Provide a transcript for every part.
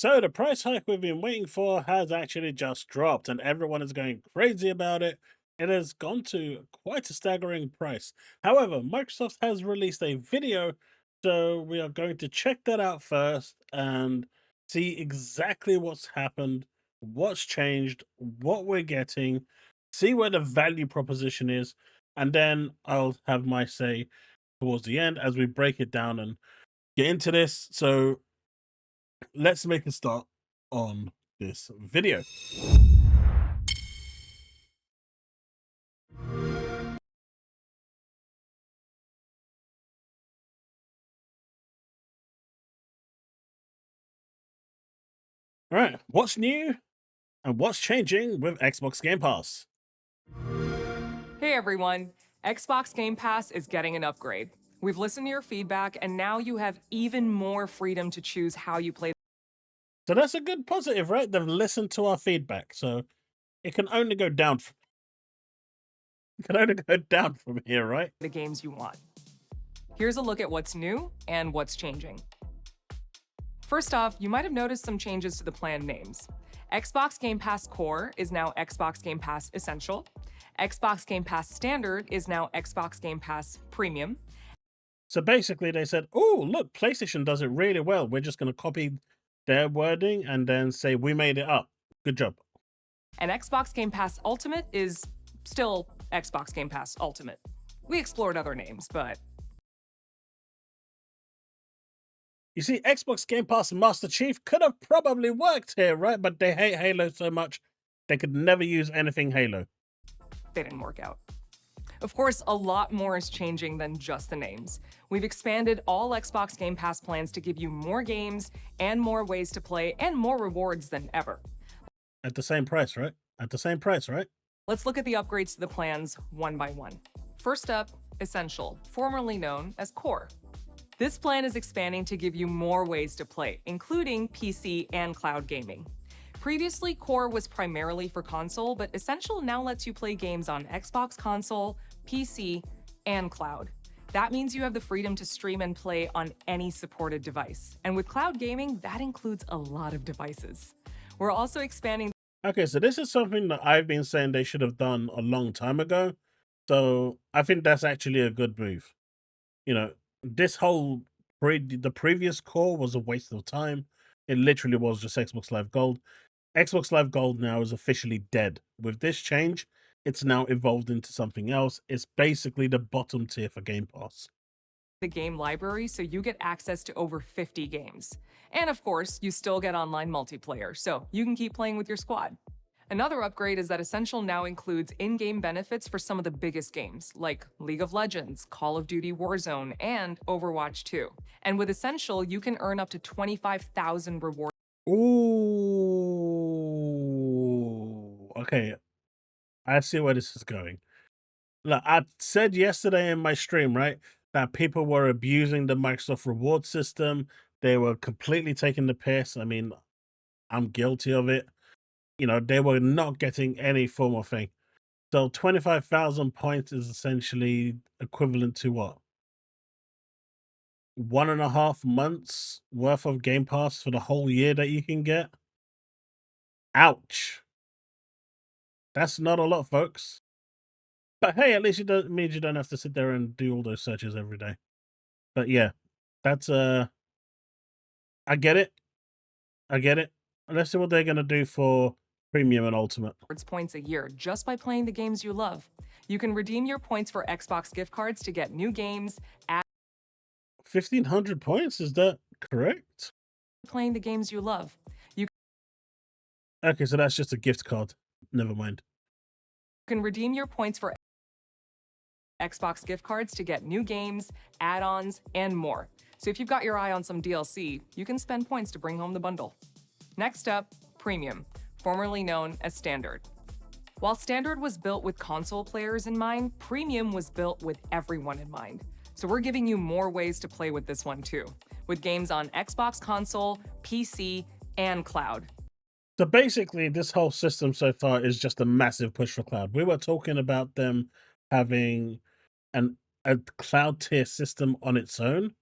So the price hike we've been waiting for has actually just dropped, and everyone is going crazy about it. It has gone to quite a staggering price. However, Microsoft has released a video, so we are going to check that out first and see exactly what's happened, what's changed, what we're getting, see where the value proposition is, and then I'll have my say towards the end as we break it down and get into this. So let's make a start on this video. All right, what's new and what's changing with Xbox Game Pass? Hey everyone, Xbox Game Pass is getting an upgrade. We've listened to your feedback, and now you have even more freedom to choose how you play So that's a good positive, right? They've listened to our feedback, so it can only go down. It can only go down from here, right? the games you want. Here's a look at what's new and what's changing. First off, you might have noticed some changes to the plan names. Xbox Game Pass Core is now Xbox Game Pass Essential. Xbox Game Pass Standard is now Xbox Game Pass Premium. So basically, they said, "Oh, look, PlayStation does it really well. We're just going to copy their wording and then say we made it up. Good job." And Xbox Game Pass Ultimate is still Xbox Game Pass Ultimate. We explored other names, but You see, Xbox Game Pass Master Chief could have probably worked here, right? But they hate Halo so much, they could never use anything Halo. they didn't work out. Of course, a lot more is changing than just the names. We've expanded all Xbox Game Pass plans to give you more games and more ways to play and more rewards than ever. At the same price, right? At the same price, right? Let's look at the upgrades to the plans one by one. First up, Essential, formerly known as Core. This plan is expanding to give you more ways to play, including PC and cloud gaming. Previously, Core was primarily for console, but Essential now lets you play games on Xbox console, PC, and cloud. That means you have the freedom to stream and play on any supported device. And with cloud gaming, that includes a lot of devices. We're also expanding. Okay, so this is something that I've been saying they should have done a long time ago. So I think that's actually a good move. You know, this whole the previous core was a waste of time. It literally was just Xbox Live Gold. Xbox Live Gold now is officially dead. With this change, it's now evolved into something else. It's basically the bottom tier for Game Pass. The game library, so you get access to over 50 games. And of course, you still get online multiplayer, so you can keep playing with your squad. Another upgrade is that Essential now includes in-game benefits for some of the biggest games, like League of Legends, Call of Duty Warzone, and Overwatch 2. And with Essential, you can earn up to 25,000 rewards. Ooh. Okay, I see where this is going. Look, I said yesterday in my stream, right, that people were abusing the Microsoft reward system. They were completely taking the piss. I mean, I'm guilty of it. You know, they were not getting any form of thing. So 25,000 points is essentially equivalent to what? 1.5 months worth of Game Pass for the whole year that you can get? Ouch. That's not a lot, folks. But hey, at least it don't means you don't have to sit there and do all those searches every day. But yeah, that's I get it. I get it. Let's see what they're gonna do for premium and ultimate. Points a year just by playing the games you love. You can redeem your points for Xbox gift cards to get new games, 1,500 points, is that correct? playing the games you love. You Okay, so that's just a gift card. Never mind. can redeem your points for Xbox gift cards to get new games, add-ons, and more. So if you've got your eye on some DLC, you can spend points to bring home the bundle. Next up, Premium, formerly known as Standard. While Standard was built with console players in mind, Premium was built with everyone in mind. So we're giving you more ways to play with this one too, with games on Xbox console, PC, and cloud. So basically, this whole system so far is just a massive push for cloud. We were talking about them having an a cloud tier system on its own.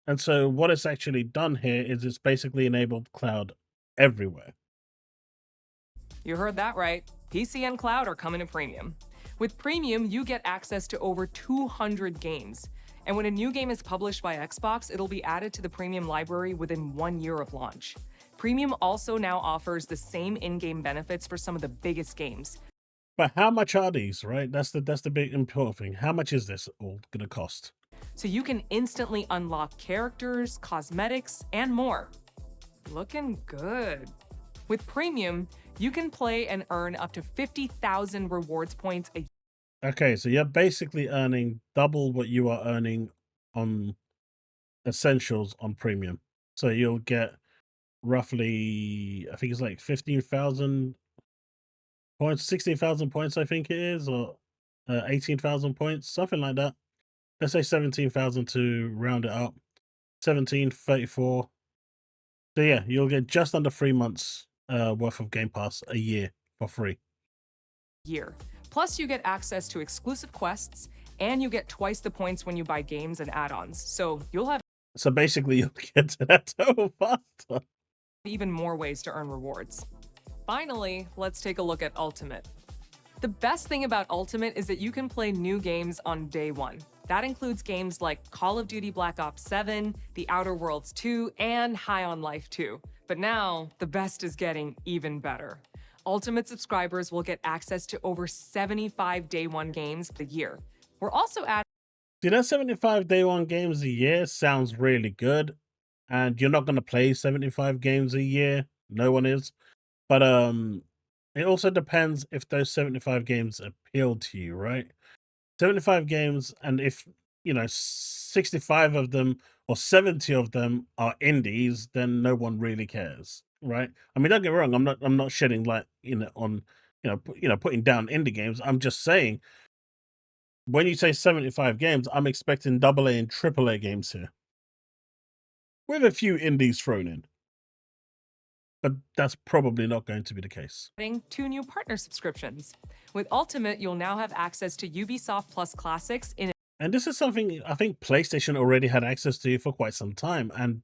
And so what it's actually done here is it's basically enabled cloud everywhere. You heard that right. PC and cloud are coming to premium. With premium, you get access to over 200 games. And when a new game is published by Xbox, it'll be added to the premium library within 1 year of launch. Premium also now offers the same in-game benefits for some of the biggest games. But how much are these, right? That's the big important thing. How much is this all gonna cost? So you can instantly unlock characters, cosmetics, and more. Looking good. With Premium, you can play and earn up to 50,000 rewards points a year. Okay, so you're basically earning double what you are earning on Essentials on Premium. So you'll get roughly, I think it's like 15,000 points, 16,000 points, I think it is, or 18,000 points, something like that. Let's say 17,000 to round it up. 1734. So yeah, you'll get just under 3 months worth of Game Pass a year for free. Plus, you get access to exclusive quests, and you get twice the points when you buy games and add-ons. So you'll have So basically, you'll get to that total faster. even more ways to earn rewards. Finally, let's take a look at Ultimate. The best thing about Ultimate is that you can play new games on day one. That includes games like Call of Duty Black Ops 7, The Outer Worlds 2, and High on Life 2. But now, the best is getting even better. Ultimate subscribers will get access to over 75 day one games a year. We're also adding See, that 75 day one games a year sounds really good. And you're not going to play 75 games a year. No one is. But it also depends if those 75 games appeal to you, right? 75 games, and if 65 of them or 70 of them are indies, then no one really cares, right? I mean, don't get me wrong, I'm not shedding light on putting down indie games. I'm just saying, when you say 75 games, I'm expecting AA and AAA games here, with a few indies thrown in. But that's probably not going to be the case. 2 new partner subscriptions. With Ultimate, you'll now have access to Ubisoft Plus Classics in And this is something I think PlayStation already had access to for quite some time. And,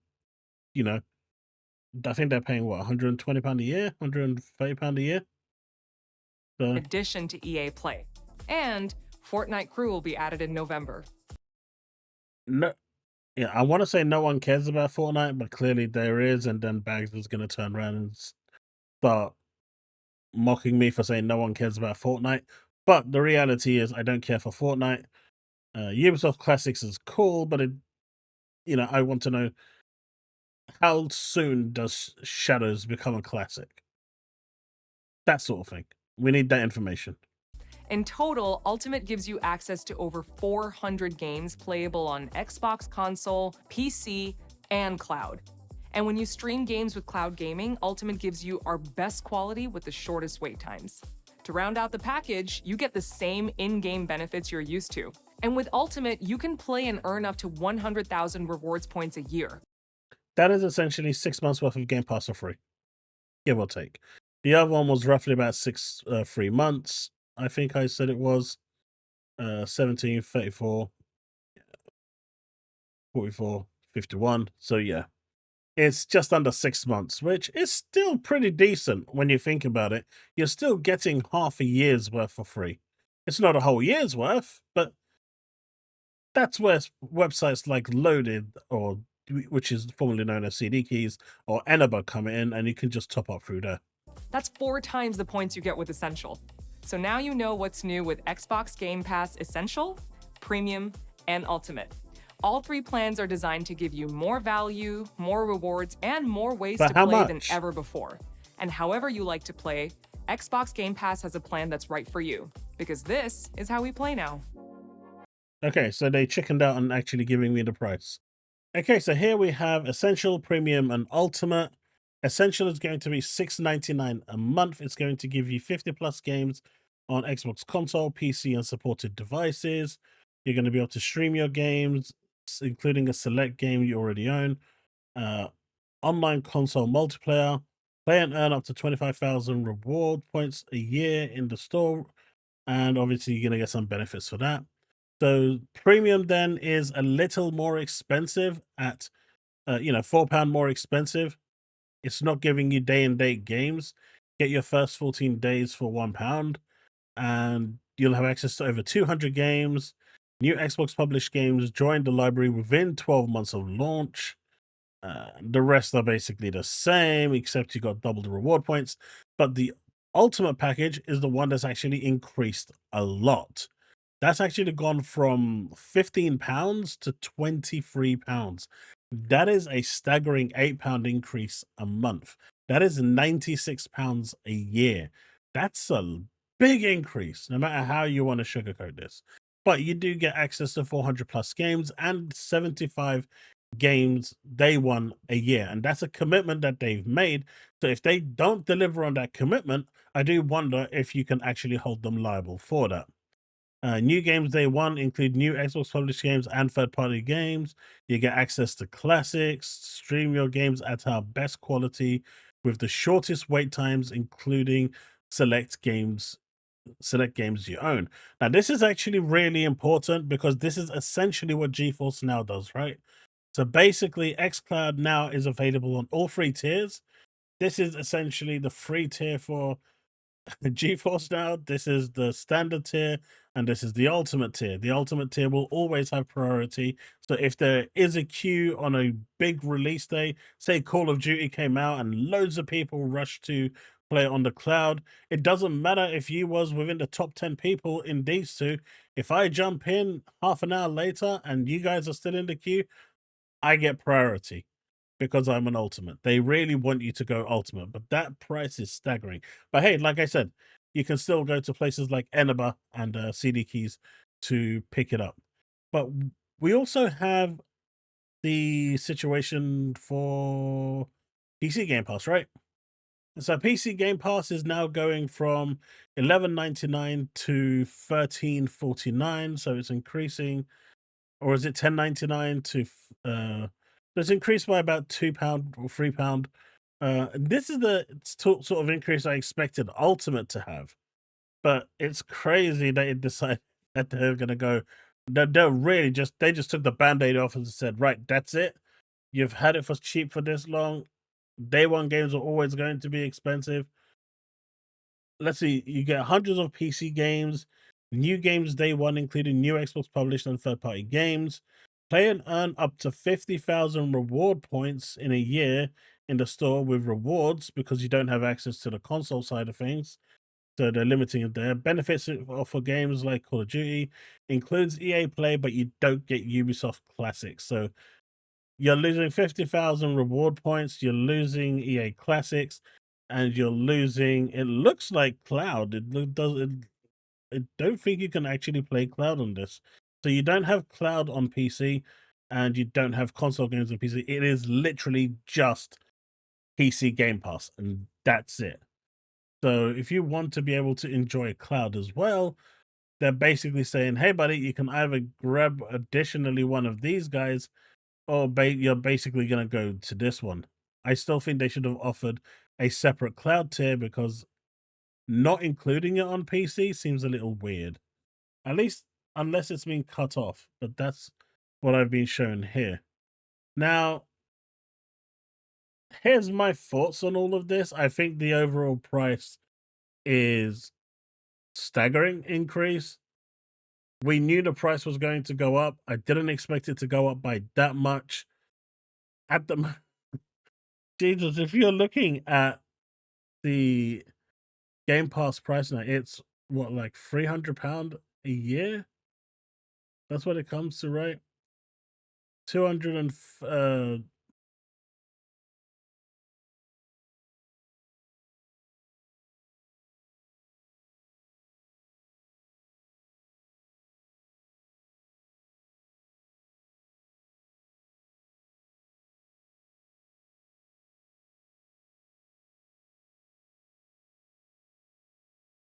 I think they're paying, what, £120 a year? £130 a year? So, addition to EA Play. And Fortnite Crew will be added in November. no, yeah, I want to say no one cares about Fortnite, but clearly there is. And then Bags is going to turn around and start mocking me for saying no one cares about Fortnite. But the reality is, I don't care for Fortnite. Ubisoft Classics is cool, but I want to know, how soon does Shadows become a classic? That sort of thing. We need that information. In total, Ultimate gives you access to over 400 games playable on Xbox console, PC, and cloud. And when you stream games with cloud gaming, Ultimate gives you our best quality with the shortest wait times. To round out the package, you get the same in-game benefits you're used to. And with Ultimate, you can play and earn up to 100,000 rewards points a year. That is essentially 6 months worth of Game Pass for free, give or take. The other one was roughly about 3 months. I think I said it was 17, 34, 44, 51. So yeah, it's just under 6 months, which is still pretty decent when you think about it. You're still getting half a year's worth for free. It's not a whole year's worth, but that's where websites like Loaded, or which is formerly known as CD Keys, or Enaba come in, and you can just top up through there. That's 4 times the points you get with Essential. So now you know what's new with Xbox Game Pass Essential, Premium, and Ultimate. All 3 plans are designed to give you more value, more rewards, and more ways But to how play than much? ever before. And however you like to play, Xbox Game Pass has a plan that's right for you, because this is how we play now. Okay, so they chickened out on actually giving me the price. Okay, so here we have Essential, Premium, and Ultimate. Essential is going to be $6.99 a month. It's going to give you 50 plus games on Xbox console, PC, and supported devices. You're going to be able to stream your games, including a select game you already own, online console multiplayer, play and earn up to 25,000 reward points a year in the store, and obviously you're going to get some benefits for that. So Premium then is a little more expensive at £4 more expensive. it's not giving you day and date games. Get your first 14 days for £1, and you'll have access to over 200 games. New Xbox published games join the library within 12 months of launch. The rest are basically the same, except you got double the reward points. But the ultimate package is the one that's actually increased a lot. That's actually gone from £15 to £23. That is a staggering £8 increase a month. That is £96 a year. That's a big increase, no matter how you want to sugarcoat this. But you do get access to 400 plus games and 75 games day one a year. And that's a commitment that they've made. So if they don't deliver on that commitment, I do wonder if you can actually hold them liable for that. New games day one include new Xbox published games and third party games. You get access to classics, stream your games at our best quality with the shortest wait times, including select games select games you own. Now, this is actually really important because this is essentially what GeForce Now does, right? So basically, xCloud now is available on all three tiers. This is essentially the free tier for GeForce Now. This is the standard tier, and this is the ultimate tier. The ultimate tier will always have priority. So if there is a queue on a big release day, say Call of Duty came out and loads of people rushed to play it on the cloud, it doesn't matter if you was within the top 10 people in these two. If I jump in half an hour later and you guys are still in the queue, I get priority because I'm an ultimate. They really want you to go ultimate, but that price is staggering. But hey, like I said, you can still go to places like Eneba and CD Keys to pick it up. But we also have the situation for PC Game Pass, right? So PC Game Pass is now going from 11.99 to 13.49, so it's increasing, or is it 10.99 to it's increased by about £2 or £3. This is the sort of increase I expected Ultimate to have, but it's crazy that it decided that they're gonna go. They're really they just took the band-aid off and said, right, that's it. You've had it for cheap for this long. Day one games are always going to be expensive. Let's see, you get hundreds of PC games, new games day one, including new Xbox published and third party games. Play and earn up to 50,000 reward points in a year in the store with rewards because you don't have access to the console side of things. So they're limiting it there. Benefits for games like Call of Duty includes EA Play, but you don't get Ubisoft Classics. So you're losing 50,000 reward points, you're losing EA Classics, and you're losing, it looks like cloud. I don't think you can actually play cloud on this. So you don't have cloud on PC and you don't have console games on PC. It is literally just PC Game Pass and that's it. So if you want to be able to enjoy cloud as well, they're basically saying, hey buddy, you can either grab additionally one of these guys or you're basically going to go to this one. I still think they should have offered a separate cloud tier because not including it on PC seems a little weird. At least unless it's been cut off, but that's what I've been shown here. Now, here's my thoughts on all of this. I think the overall price is staggering increase. We knew the price was going to go up. I didn't expect it to go up by that much. At the Jesus, if you're looking at the Game Pass price now, it's what, like £300 a year? That's what it comes to, right? 200 and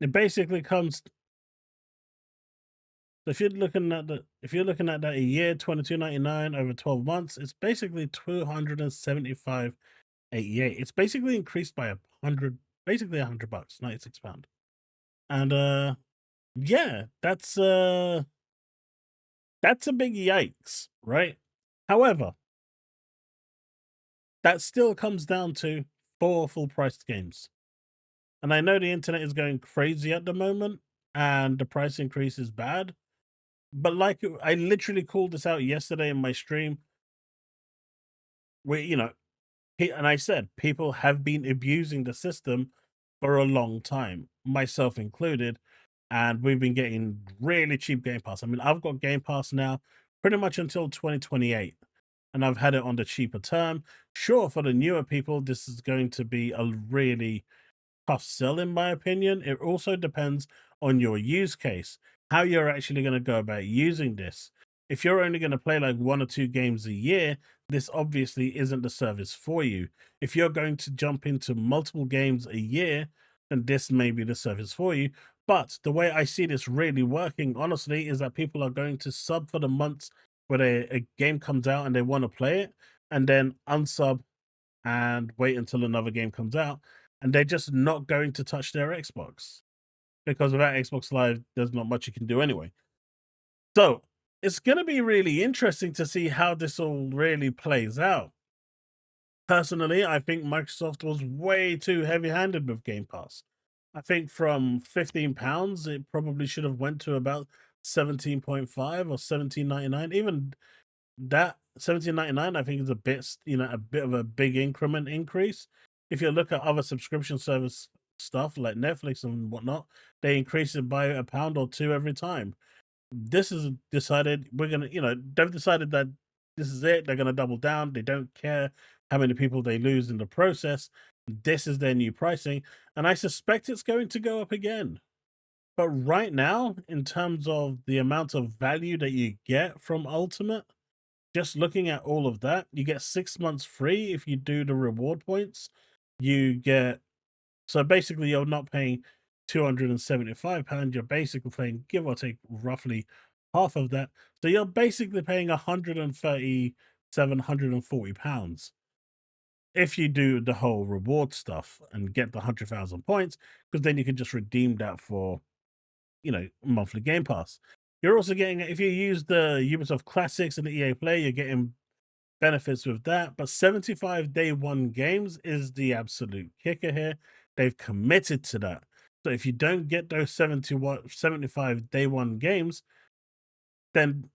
it basically comes, if you're looking at that a year, 22.99 over 12 months, it's basically 275.88. It's basically increased by basically £100, £96. And yeah, that's a big yikes, right? However, that still comes down to 4 full priced games. And I know the internet is going crazy at the moment and the price increase is bad, but like I literally called this out yesterday in my stream where, and I said people have been abusing the system for a long time, myself included, and we've been getting really cheap Game Pass. I mean, I've got Game Pass now pretty much until 2028, and I've had it on the cheaper term. Sure, for the newer people, this is going to be a really tough sell, in my opinion. It also depends on your use case, how you're actually going to go about using this. If you're only going to play like 1 or 2 games a year, this obviously isn't the service for you. If you're going to jump into multiple games a year, then this may be the service for you. But the way I see this really working, honestly, is that people are going to sub for the months where a game comes out and they want to play it, and then unsub and wait until another game comes out, and they're just not going to touch their Xbox because without Xbox Live, there's not much you can do anyway. So it's going to be really interesting to see how this all really plays out. Personally, I think Microsoft was way too heavy-handed with Game Pass. I think from £15, it probably should have went to about 17.5 or 17.99. Even that 17.99, I think, is a bit, a bit of a big increment increase. If you look at other subscription service stuff like Netflix and whatnot, they increase it by a pound or two every time. This is decided we're gonna, they've decided that this is it. They're gonna double down. They don't care how many people they lose in the process. This is their new pricing, and I suspect it's going to go up again. But right now, in terms of the amount of value that you get from Ultimate, just looking at all of that, you get 6 months free if you do the reward points. You get so basically you're not paying £275, you're basically paying, give or take, roughly half of that. So you're basically paying £140 if you do the whole reward stuff and get the 100,000 points, because then you can just redeem that for, monthly Game Pass. You're also getting, if you use the Ubisoft Classics and the EA Play, you're getting benefits with that. But 75 day one games is the absolute kicker here. They've committed to that. So if you don't get those 75 day one games, then,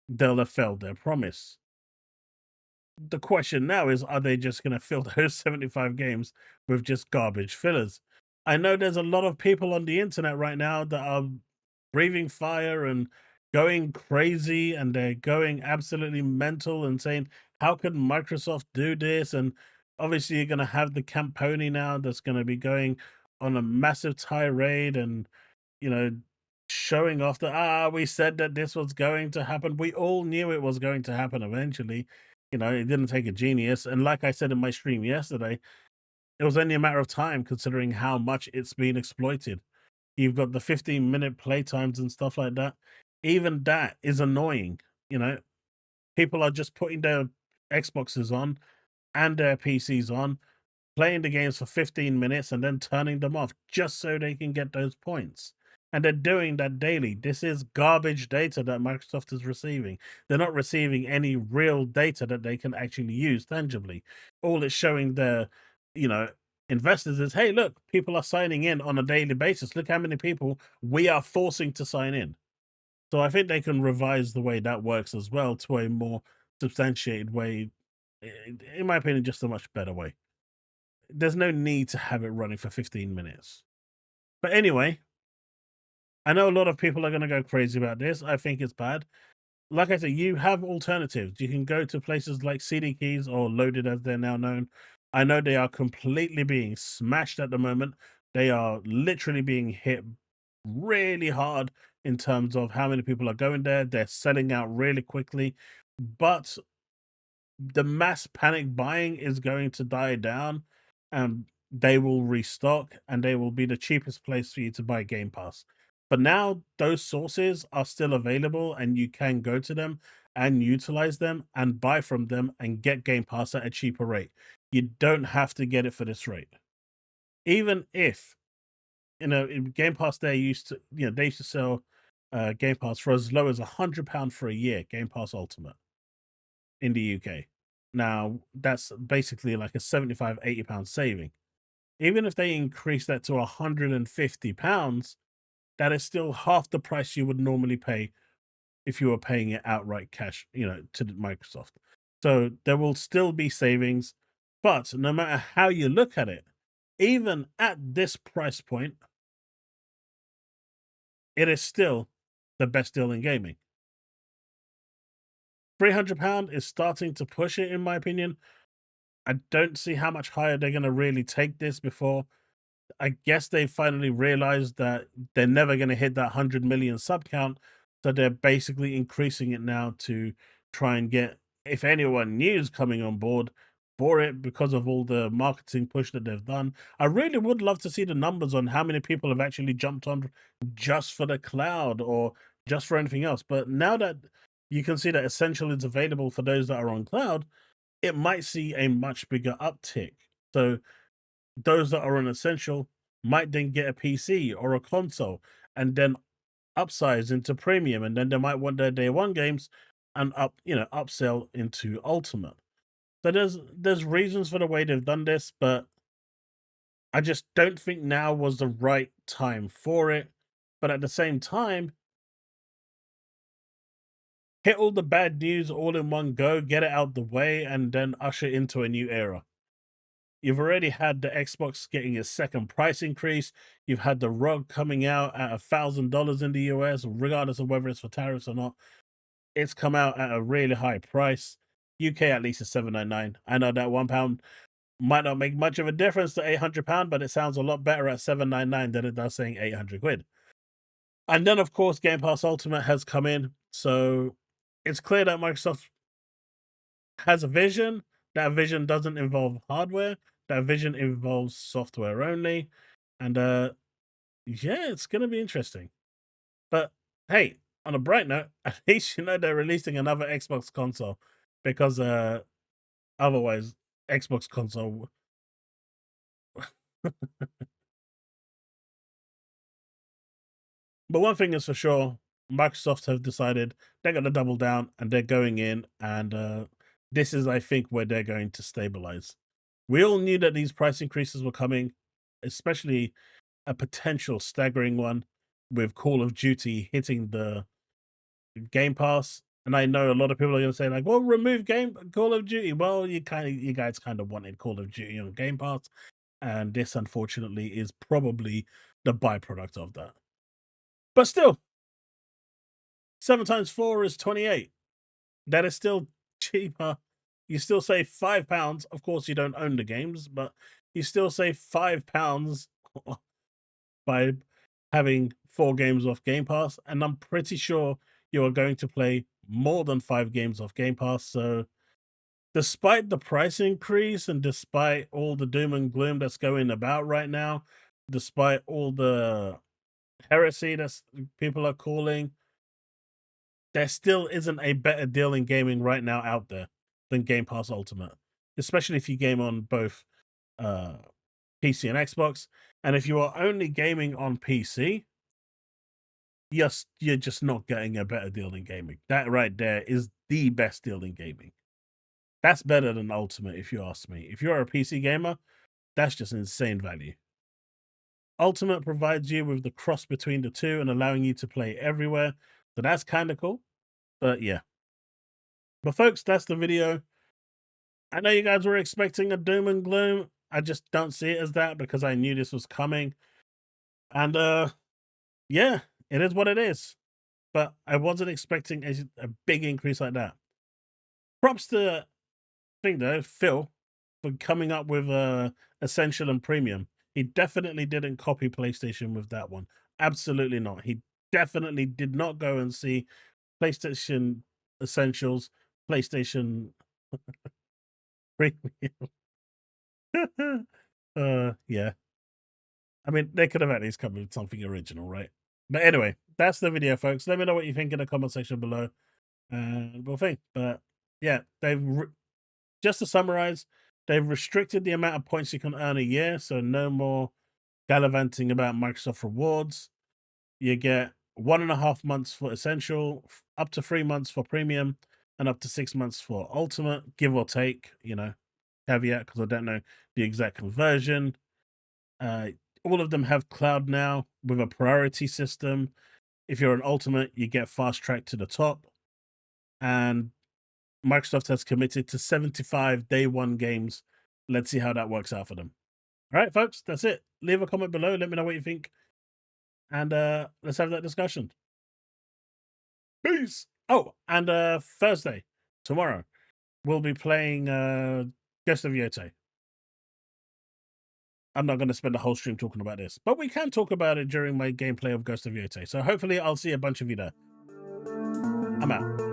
they'll have failed their promise. The question now is, are they just going to fill those 75 games with just garbage fillers? I know there's a lot of people on the internet right now that are breathing fire and going crazy, and they're going absolutely mental and saying, how could Microsoft do this? And obviously you're going to have the Camponi now that's going to be going on a massive tirade and, you know, showing off that, we said that this was going to happen. We all knew it was going to happen eventually. It didn't take a genius. And like I said in my stream yesterday, it was only a matter of time considering how much it's been exploited. You've got the 15-minute play times and stuff like that. Even that is annoying. You know, People are just putting their Xboxes on and their PCs on, playing the games for 15 minutes and then turning them off just so they can get those points. And they're doing that daily. This is garbage data that Microsoft is receiving. They're not receiving any real data that they can actually use tangibly. All it's showing their, you know, investors is, hey, look, people are signing in on a daily basis. Look how many people we are forcing to sign in. So I think they can revise the way that works as well to a more substantiated way. In my opinion, just a much better way. There's no need to have it running for 15 minutes. But anyway, I know a lot of people are going to go crazy about this. I think it's bad. Like I said, you have alternatives. You can go to places like CD Keys, or Loaded as they're now known. I know they are completely being smashed at the moment. They are literally being hit really hard in terms of how many people are going there. They're selling out really quickly. But the mass panic buying is going to die down, and they will restock, and they will be the cheapest place for you to buy Game Pass. But now those sources are still available, and you can go to them and utilize them and buy from them and get Game Pass at a cheaper rate. You don't have to get it for this rate. Even if, in Game Pass, they used to sell Game Pass for as low as £100 for a year, Game Pass Ultimate in the UK. Now, that's basically like a 75, £80 saving. Even if they increase that to £150, that is still half the price you would normally pay if you were paying it outright cash, to Microsoft. So there will still be savings, but no matter how you look at it, even at this price point, it is still the best deal in gaming. £300 is starting to push it, in my opinion. I don't see how much higher they're going to really take this before. I guess they finally realized that they're never going to hit that 100 million sub count. So they're basically increasing it now to try and get, if anyone new is coming on board for it, because of all the marketing push that they've done. I really would love to see the numbers on how many people have actually jumped on just for the cloud or just for anything else. But now that you can see that Essential is available for those that are on cloud, it might see a much bigger uptick. So those that are on Essential might then get a PC or a console and then upsize into premium, and then they might want their day one games and upsell into Ultimate. So there's reasons for the way they've done this, but I just don't think now was the right time for it. But at the same time, hit all the bad news all in one go, get it out the way, and then usher into a new era. You've already had the Xbox getting a second price increase. You've had the ROG coming out at $1,000 in the US, regardless of whether it's for tariffs or not. It's come out at a really high price. UK at least is 799. I know that £1 might not make much of a difference to £800, but it sounds a lot better at 799 than it does saying 800 quid. And then, of course, Game Pass Ultimate has come in. So it's clear that Microsoft has a vision. That vision doesn't involve hardware. That vision involves software only. And yeah, it's gonna be interesting. But hey, on a bright note, at least they're releasing another Xbox console because otherwise Xbox console. But one thing is for sure, Microsoft have decided they're going to double down and they're going in, and this is, I think, where they're going to stabilize. We all knew that these price increases were coming, especially a potential staggering one with Call of Duty hitting the Game Pass. And I know a lot of people are going to say, like, well, remove Call of Duty. Well, you guys kind of wanted Call of Duty on Game Pass, and this unfortunately is probably the byproduct of that. But still, 7 times 4 is 28. That is still cheaper. You still save £5. Of course, you don't own the games, but you still save £5 by having 4 games off Game Pass. And I'm pretty sure you are going to play more than 5 games off Game Pass. So, despite the price increase and despite all the doom and gloom that's going about right now, despite all the heresy that people are calling, there still isn't a better deal in gaming right now out there than Game Pass Ultimate, especially if you game on both uh, PC and Xbox. And if you are only gaming on PC, yes, you're just not getting a better deal in gaming. That right there is the best deal in gaming. That's better than Ultimate, if you ask me. If you're a PC gamer, that's just insane value. Ultimate provides you with the cross between the two and allowing you to play everywhere. So that's kind of cool. But yeah. But folks, that's the video. I know you guys were expecting a doom and gloom. I just don't see it as that because I knew this was coming. And yeah, it is what it is. But I wasn't expecting a big increase like that. Props to Phil, for coming up with Essential and Premium. He definitely didn't copy PlayStation with that one. Absolutely not. He definitely did not go and see PlayStation Essentials, PlayStation Premium. Yeah. I mean, they could have at least come with something original, right? But anyway, that's the video, folks. Let me know what you think in the comment section below, and we'll think. But yeah, just to summarize, they've restricted the amount of points you can earn a year, so no more gallivanting about Microsoft rewards. You get 1.5 months for Essential, up to 3 months for Premium, and up to 6 months for Ultimate, give or take, you know, caveat, because I don't know the exact conversion. Uh, all of them have cloud now with a priority system. If you're an Ultimate, you get fast track to the top. And Microsoft has committed to 75 day one games. Let's see how that works out for them. All right, folks, that's it. Leave a comment below. Let me know what you think. And let's have that discussion. Peace. Oh, and Thursday, tomorrow, we'll be playing Ghost of Yote. I'm not going to spend the whole stream talking about this, but we can talk about it during my gameplay of Ghost of Yote. So hopefully I'll see a bunch of you there. I'm out.